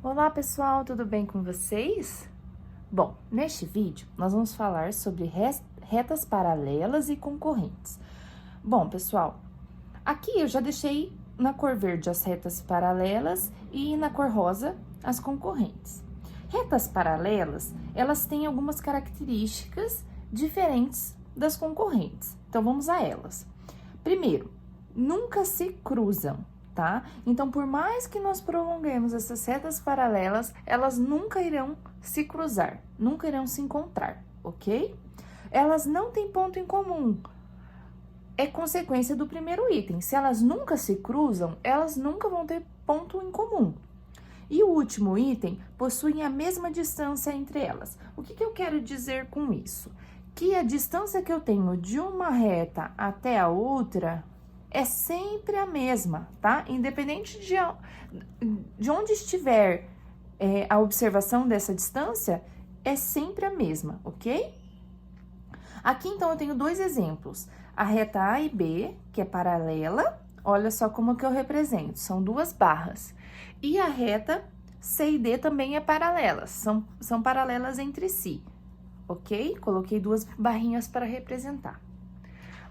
Olá pessoal, tudo bem com vocês? Bom, neste vídeo nós vamos falar sobre retas paralelas e concorrentes. Bom pessoal, aqui eu já deixei na cor verde as retas paralelas e na cor rosa as concorrentes. Retas paralelas, elas têm algumas características diferentes das concorrentes, então vamos a elas. Primeiro, nunca se cruzam. Tá? Então, por mais que nós prolonguemos essas retas paralelas, elas nunca irão se cruzar, nunca irão se encontrar, ok? Elas não têm ponto em comum. É consequência do primeiro item. Se elas nunca se cruzam, elas nunca vão ter ponto em comum. E o último item possuem a mesma distância entre elas. O que eu quero dizer com isso? Que a distância que eu tenho de uma reta até a outra é sempre a mesma, tá? Independente de onde estiver a observação dessa distância, é sempre a mesma, ok? Aqui, então, eu tenho dois exemplos. A reta A e B, que é paralela, olha só como que eu represento, são duas barras. E a reta C e D também é paralela, são paralelas entre si, ok? Coloquei duas barrinhas para representar.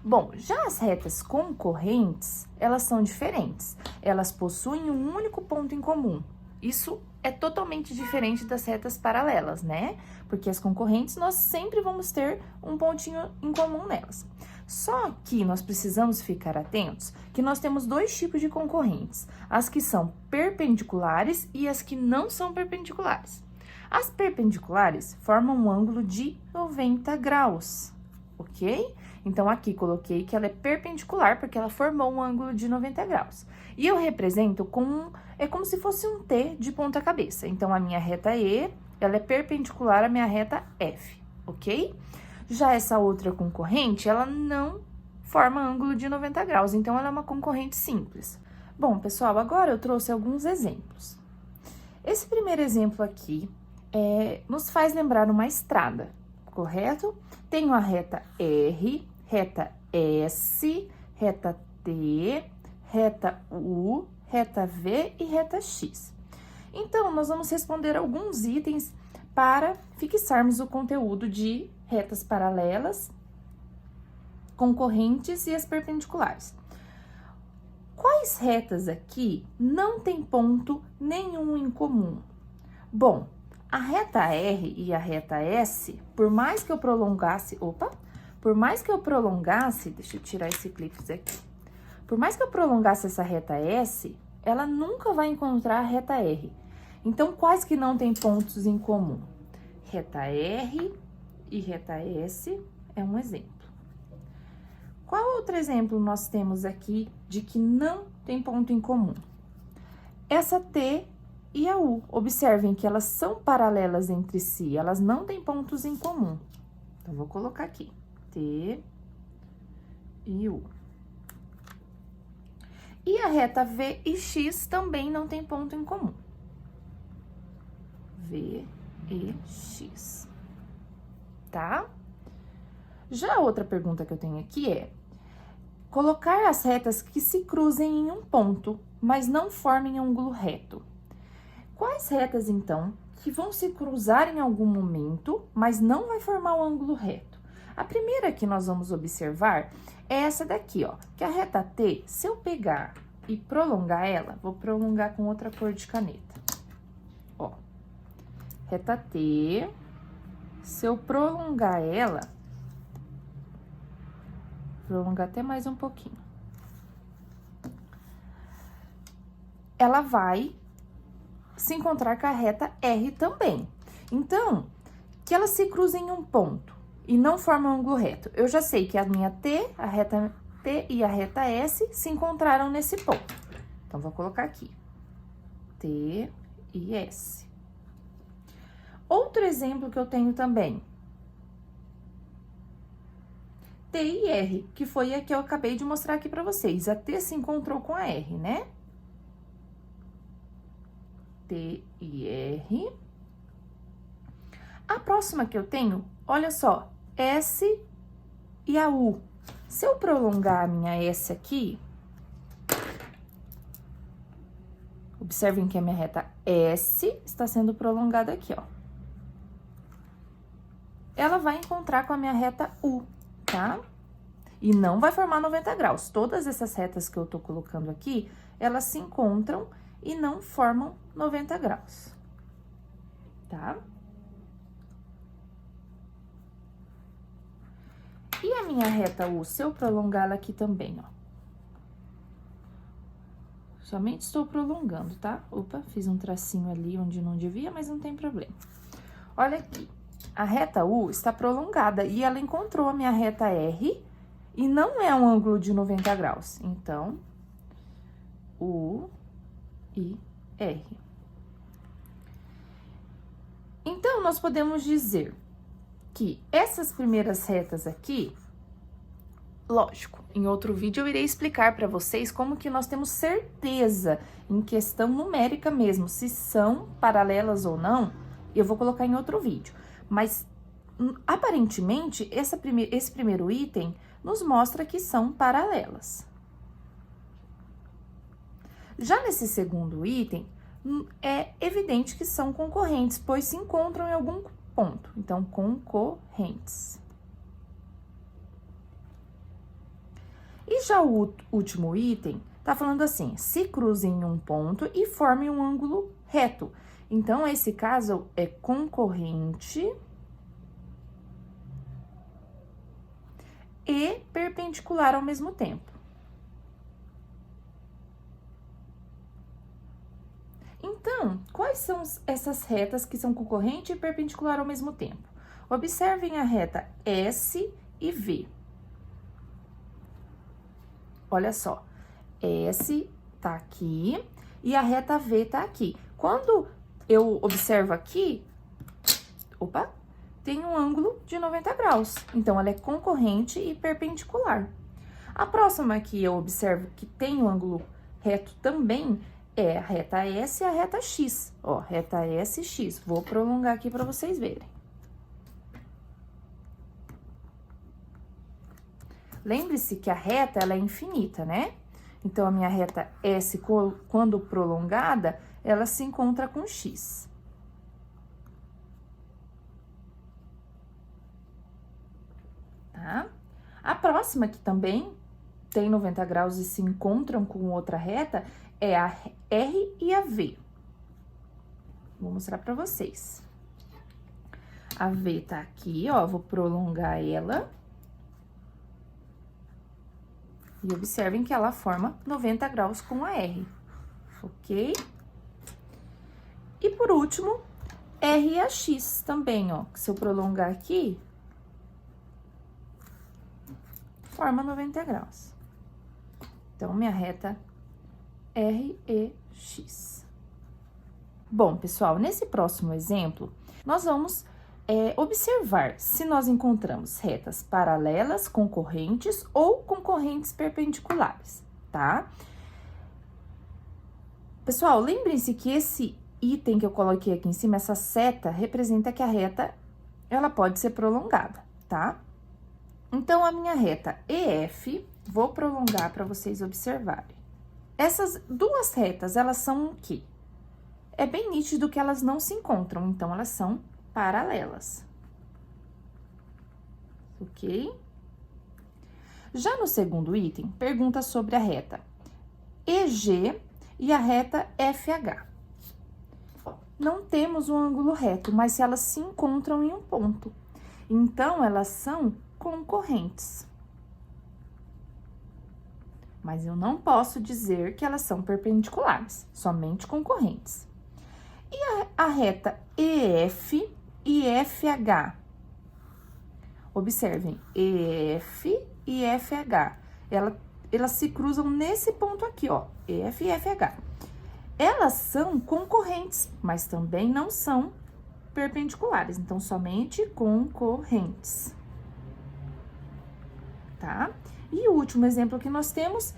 Bom, já as retas concorrentes, elas são diferentes. Elas possuem um único ponto em comum. Isso é totalmente diferente das retas paralelas, né? Porque as concorrentes, nós sempre vamos ter um pontinho em comum nelas. Só que nós precisamos ficar atentos que nós temos dois tipos de concorrentes. As que são perpendiculares e as que não são perpendiculares. As perpendiculares formam um ângulo de 90 graus, ok? Então, aqui coloquei que ela é perpendicular, porque ela formou um ângulo de 90 graus. E eu represento é como se fosse um T de ponta cabeça. Então, a minha reta E, ela é perpendicular à minha reta F, ok? Já essa outra concorrente, ela não forma ângulo de 90 graus, então ela é uma concorrente simples. Bom, pessoal, agora eu trouxe alguns exemplos. Esse primeiro exemplo aqui nos faz lembrar uma estrada, correto? Tenho a reta R, reta S, reta T, reta U, reta V e reta X. Então, nós vamos responder alguns itens para fixarmos o conteúdo de retas paralelas, concorrentes e as perpendiculares. Quais retas aqui não tem ponto nenhum em comum? Bom, a reta R e a reta S, por mais que eu prolongasse, deixa eu tirar esse clipe aqui. Por mais que eu prolongasse essa reta S, ela nunca vai encontrar a reta R. Então, quais que não tem pontos em comum? Reta R e reta S é um exemplo. Qual outro exemplo nós temos aqui de que não tem ponto em comum? Essa T e a U. Observem que elas são paralelas entre si, elas não têm pontos em comum. Então, vou colocar aqui, T e U. E a reta V e X também não tem ponto em comum. V e X, tá? Já a outra pergunta que eu tenho aqui é: colocar as retas que se cruzem em um ponto, mas não formem ângulo reto. Quais retas, então, que vão se cruzar em algum momento, mas não vai formar um ângulo reto? A primeira que nós vamos observar é essa daqui, ó, que a reta T, se eu pegar e prolongar ela, vou prolongar com outra cor de caneta. Ó, reta T, se eu prolongar ela, prolongar até mais um pouquinho, ela vai se encontrar com a reta R também. Então, que elas se cruzem em um ponto e não formam um ângulo reto. Eu já sei que a minha T, a reta T e a reta S se encontraram nesse ponto. Então, vou colocar aqui, T e S. Outro exemplo que eu tenho também, T e R, que foi a que eu acabei de mostrar aqui para vocês. A T se encontrou com a R, né? T e R. A próxima que eu tenho, olha só, S e a U. Se eu prolongar a minha S aqui, Observem que a minha reta S está sendo prolongada aqui, ó. Ela vai encontrar com a minha reta U, tá? E não vai formar 90 graus. Todas essas retas que eu tô colocando aqui, elas se encontram e não formam 90 graus, tá? E a minha reta U, se eu prolongá-la aqui também, ó. Somente estou prolongando, tá? Opa, fiz um tracinho ali onde não devia, mas não tem problema. Olha aqui, a reta U está prolongada e ela encontrou a minha reta R e não é um ângulo de 90 graus. Então, U e R. Então, nós podemos dizer que essas primeiras retas aqui, lógico, em outro vídeo eu irei explicar para vocês como que nós temos certeza em questão numérica mesmo, se são paralelas ou não, eu vou colocar em outro vídeo. Mas, aparentemente, esse primeiro item nos mostra que são paralelas. Já nesse segundo item, é evidente que são concorrentes, pois se encontram em algum ponto. Então, concorrentes. E já o último item tá falando assim, se cruzem em um ponto e formem um ângulo reto. Então, esse caso é concorrente e perpendicular ao mesmo tempo. Então, quais são essas retas que são concorrente e perpendicular ao mesmo tempo? Observem a reta S e V. Olha só, S tá aqui e a reta V tá aqui. Quando eu observo aqui, opa, tem um ângulo de 90 graus. Então, ela é concorrente e perpendicular. A próxima que eu observo que tem um ângulo reto também é a reta S e a reta X. Ó, reta S e X. Vou prolongar aqui para vocês verem. Lembre-se que a reta, ela é infinita, né? Então, a minha reta S, quando prolongada, ela se encontra com X. Tá? A próxima, que também tem 90 graus e se encontram com outra reta, é a R e a V. Vou mostrar pra vocês. A V tá aqui, ó, vou prolongar ela. E observem que ela forma 90 graus com a R, ok? E por último, R e a X também, ó. Se eu prolongar aqui, forma 90 graus. Então, minha reta R e X. Bom, pessoal, nesse próximo exemplo, nós vamos observar se nós encontramos retas paralelas, concorrentes ou concorrentes perpendiculares, tá? Pessoal, lembrem-se que esse item que eu coloquei aqui em cima, essa seta, representa que a reta, ela pode ser prolongada, tá? Então, a minha reta EF, vou prolongar para vocês observarem. Essas duas retas, elas são o quê? É bem nítido que elas não se encontram, então, elas são paralelas. Ok? Já no segundo item, pergunta sobre a reta EG e a reta FH. Não temos um ângulo reto, mas se elas se encontram em um ponto. Então, elas são concorrentes. Mas eu não posso dizer que elas são perpendiculares, somente concorrentes. E a reta EF e FH. Observem, EF e FH. Elas se cruzam nesse ponto aqui, ó, EF e FH. Elas são concorrentes, mas também não são perpendiculares, então, somente concorrentes. Tá? E o último exemplo que nós temos,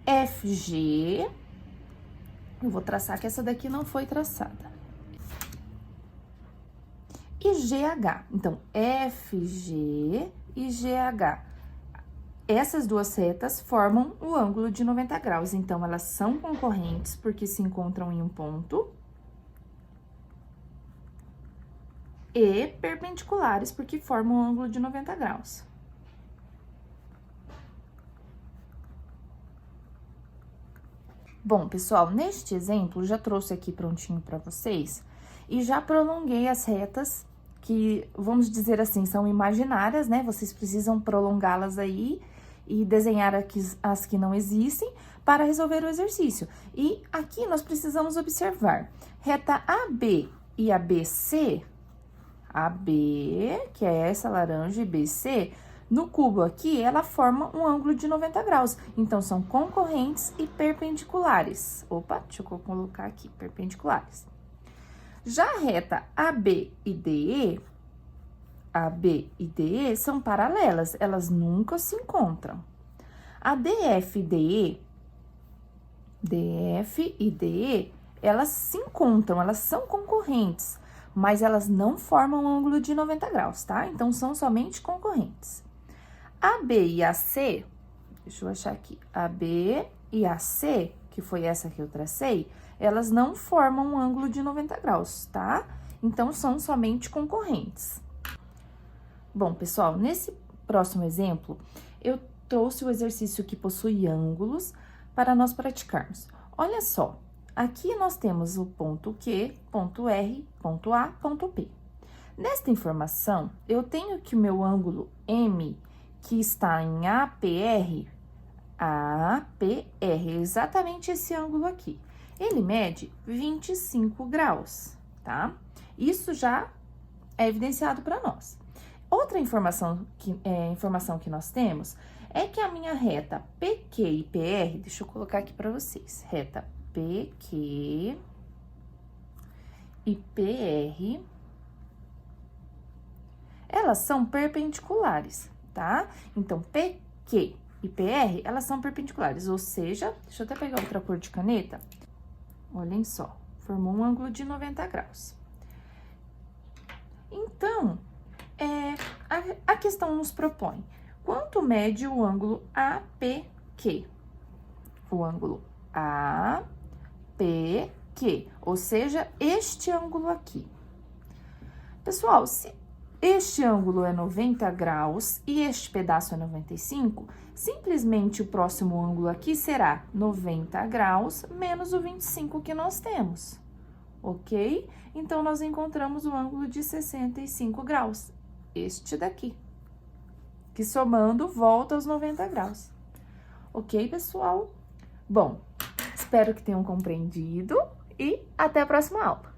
FG. Eu vou traçar que essa daqui não foi traçada. E GH. Então, FG e GH. essas duas retas formam o ângulo de 90 graus. Então, elas são concorrentes porque se encontram em um ponto. E perpendiculares porque formam o ângulo de 90 graus. Bom, pessoal, neste exemplo, já trouxe aqui prontinho para vocês e já prolonguei as retas que, vamos dizer assim, são imaginárias, né? Vocês precisam prolongá-las aí e desenhar aqui as que não existem para resolver o exercício. E aqui nós precisamos observar reta AB e ABC, AB, que é essa laranja, e BC, no cubo aqui, ela forma um ângulo de 90 graus. Então, são concorrentes e perpendiculares. Opa, deixa eu colocar aqui, perpendiculares. Já a reta AB e DE são paralelas, elas nunca se encontram. A DF e DE, elas se encontram, elas são concorrentes, mas elas não formam um ângulo de 90 graus, tá? Então, são somente concorrentes. AB e AC, deixa eu achar aqui, AB e AC, que foi essa que eu tracei, elas não formam um ângulo de 90 graus, tá? Então, são somente concorrentes. Bom, pessoal, nesse próximo exemplo, eu trouxe o exercício que possui ângulos para nós praticarmos. Olha só, aqui nós temos o ponto Q, ponto R, ponto A, ponto P. Nesta informação, eu tenho que o meu ângulo M, que está em APR, exatamente esse ângulo aqui. Ele mede 25 graus, tá? Isso já é evidenciado para nós. Outra informação que nós temos é que a minha reta PQ e PR, deixa eu colocar aqui para vocês, reta PQ e PR, elas são perpendiculares, tá? Então, PQ e PR, elas são perpendiculares, ou seja, deixa eu até pegar outra cor de caneta. Olhem só, formou um ângulo de 90 graus. Então, a questão nos propõe, quanto mede o ângulo APQ? O ângulo APQ, ou seja, este ângulo aqui. Pessoal, se este ângulo é 90 graus e este pedaço é 95, simplesmente o próximo ângulo aqui será 90 graus menos o 25 que nós temos, ok? Então, nós encontramos o ângulo de 65 graus, este daqui, que somando volta aos 90 graus. Ok, pessoal? Bom, espero que tenham compreendido e até a próxima aula.